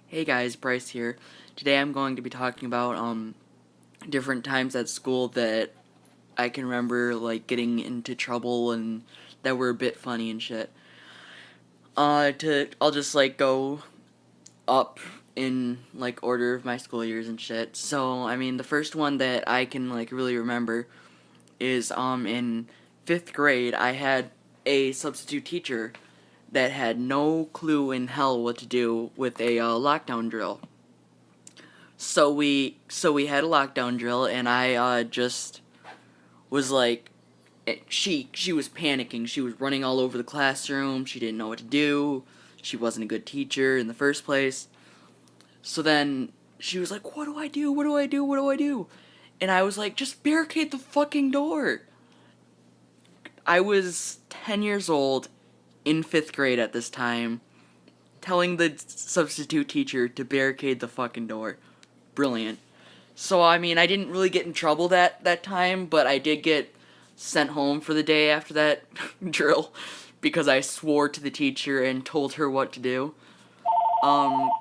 Hey guys, Bryce here. Today I'm going to be talking about different times at school that I can remember like getting into trouble and that were a bit funny and shit. I'll just like go up in like order of my school years and shit. So, I mean, the first one that I can like really remember is in 5th grade I had a substitute teacher that had no clue in hell what to do with a lockdown drill. So we had a lockdown drill, and I just was like, she was panicking. She was running all over the classroom. She didn't know what to do. She wasn't a good teacher in the first place. So then she was like, "What do I do? What do I do? What do I do?" And I was like, "Just barricade the fucking door." I was 10 years old in 5th grade at this time, telling the substitute teacher to barricade the fucking door. Brilliant. So, I mean, I didn't really get in trouble that time, but I did get sent home for the day after that drill because I swore to the teacher and told her what to do. Sorry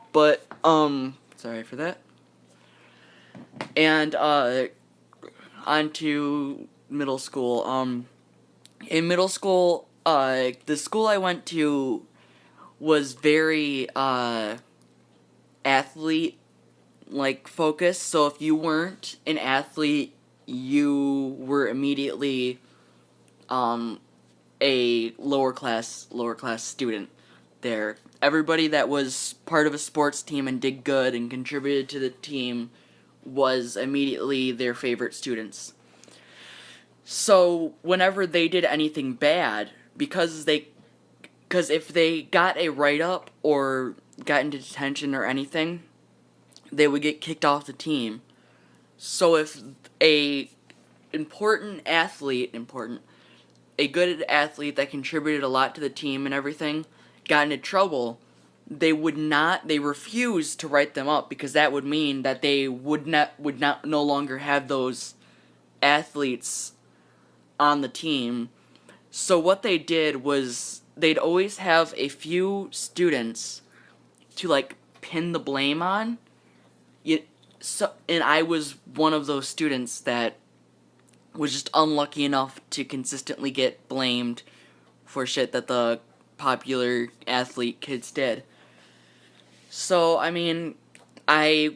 for that. And, on to middle school. In middle school, the school I went to was very, athlete like focus. So if you weren't an athlete, you were immediately a lower class student there. Everybody that was part of a sports team and did good and contributed to the team was immediately their favorite students. So whenever they did anything bad, because if they got a write up or got into detention or anything, they would get kicked off the team. So if a a good athlete that contributed a lot to the team and everything got into trouble, they refused to write them up because that would mean that they would not no longer have those athletes on the team. So what they did was they'd always have a few students to like pin the blame on. And I was one of those students that was just unlucky enough to consistently get blamed for shit that the popular athlete kids did. So, I mean, I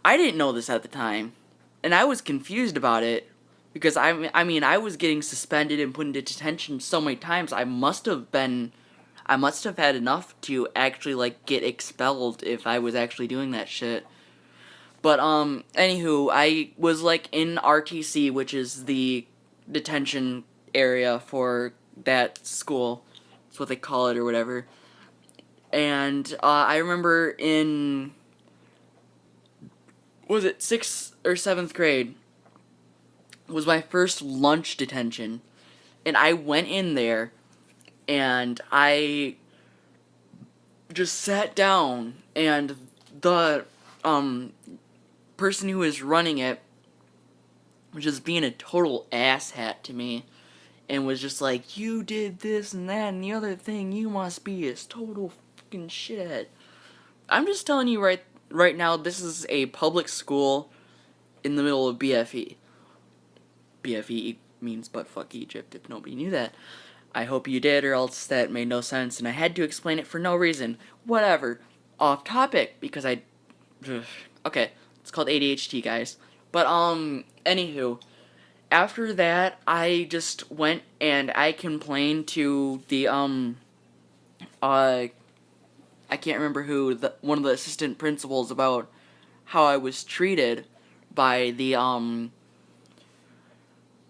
didn't know this at the time, and I was confused about it because I was getting suspended and put into detention so many times. I must have had enough to actually like get expelled if I was actually doing that shit. But anywho, I was like in RTC, which is the detention area for that school. That's what they call it or whatever. And I remember in, was it 6th or 7th grade, was my first lunch detention, and I went in there and I just sat down, and the person who was running it was just being a total asshat to me and was just like, "You did this and that and the other thing, you must be a total fucking shithead." I'm just telling you right now, this is a public school in the middle of BFE. BFE means butt fuck Egypt, if nobody knew that. I hope you did, or else that made no sense and I had to explain it for no reason. Whatever. Off topic, because I... Okay, it's called ADHD, guys. But, anywho, after that, I just went and I complained to the, I can't remember who, one of the assistant principals about how I was treated by the,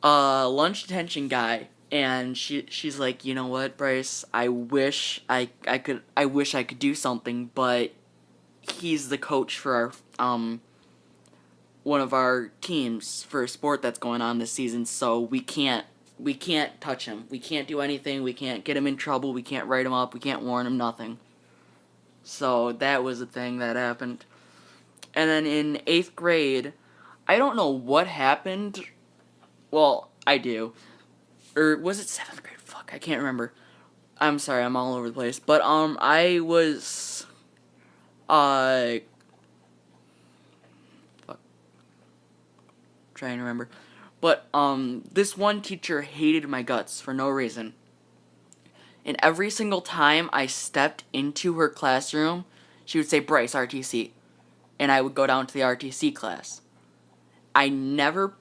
lunch detention guy. And she's like, "You know what, Bryce? I wish I could do something, but he's the coach for our, one of our teams for a sport that's going on this season, so we can't touch him. We can't do anything. We can't get him in trouble. We can't write him up. We can't warn him, nothing." So that was a thing that happened. And then in 8th grade, I don't know what happened. Well, I do. Or was it 7th grade? Fuck, I can't remember. I'm sorry, I'm all over the place. But I was Uh, fuck, trying to remember. But, this one teacher hated my guts for no reason. And every single time I stepped into her classroom, she would say, Bryce, RTC. And I would go down to the RTC class. I never...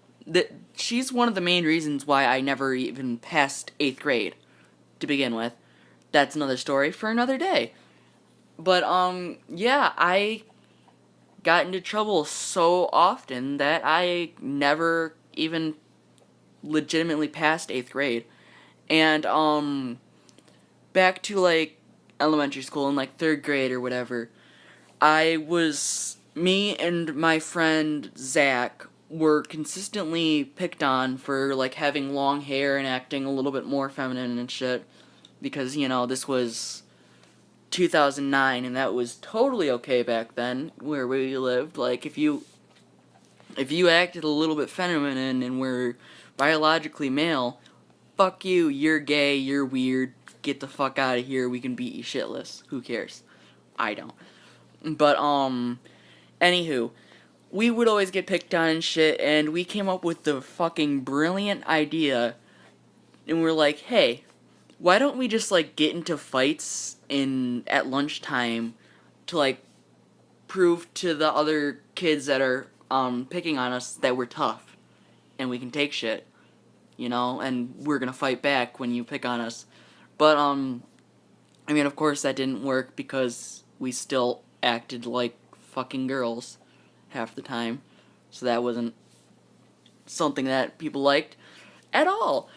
she's one of the main reasons why I never even passed 8th grade, to begin with. That's another story for another day. But, yeah, I got into trouble so often that I never even legitimately passed 8th grade. And, back to, like, elementary school in, like, 3rd grade or whatever, me and my friend Zach were consistently picked on for, like, having long hair and acting a little bit more feminine and shit, because, you know, this was 2009, and that was totally okay back then, where we lived. Like, if you acted a little bit feminine and were biologically male, fuck you, you're gay, you're weird, get the fuck out of here, we can beat you shitless. Who cares? I don't. But, anywho, we would always get picked on and shit, and we came up with the fucking brilliant idea, and we're like, hey, why don't we just, like, get into fights at lunchtime to, like, prove to the other kids that are, picking on us that we're tough, and we can take shit, you know, and we're gonna fight back when you pick on us. But, I mean, of course that didn't work because we still acted like fucking girls half the time, so that wasn't something that people liked at all.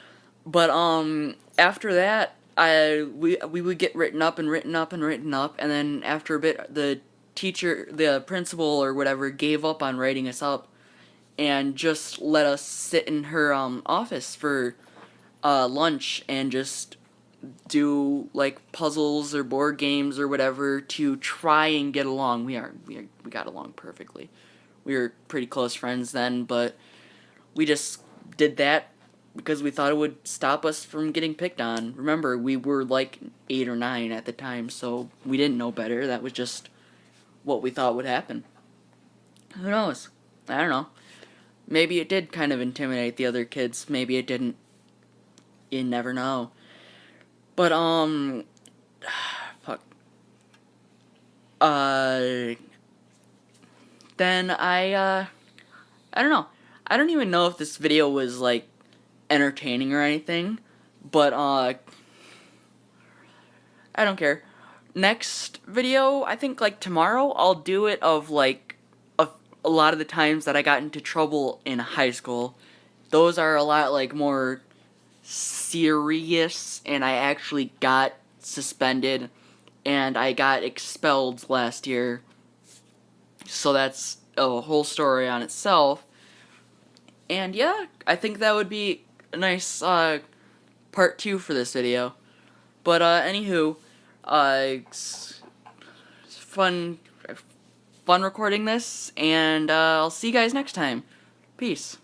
But after that, we would get written up and written up and written up, and then after a bit, the principal or whatever, gave up on writing us up, and just let us sit in her office for lunch and just do like puzzles or board games or whatever to try and get along. We got along perfectly. We were pretty close friends then, but we just did that because we thought it would stop us from getting picked on. Remember, we were like 8 or 9 at the time, so we didn't know better. That was just what we thought would happen. Who knows? I don't know. Maybe it did kind of intimidate the other kids. Maybe it didn't. You never know. But, fuck. Then I don't know. I don't even know if this video was, like, entertaining or anything, but, I don't care. Next video, I think, like, tomorrow, I'll do it of, like, a lot of the times that I got into trouble in high school. Those are a lot, like, more serious, and I actually got suspended, and I got expelled last year. So that's a whole story on itself. And yeah, I think that would be a nice part 2 for this video. But anywho, it's fun recording this, and I'll see you guys next time. Peace.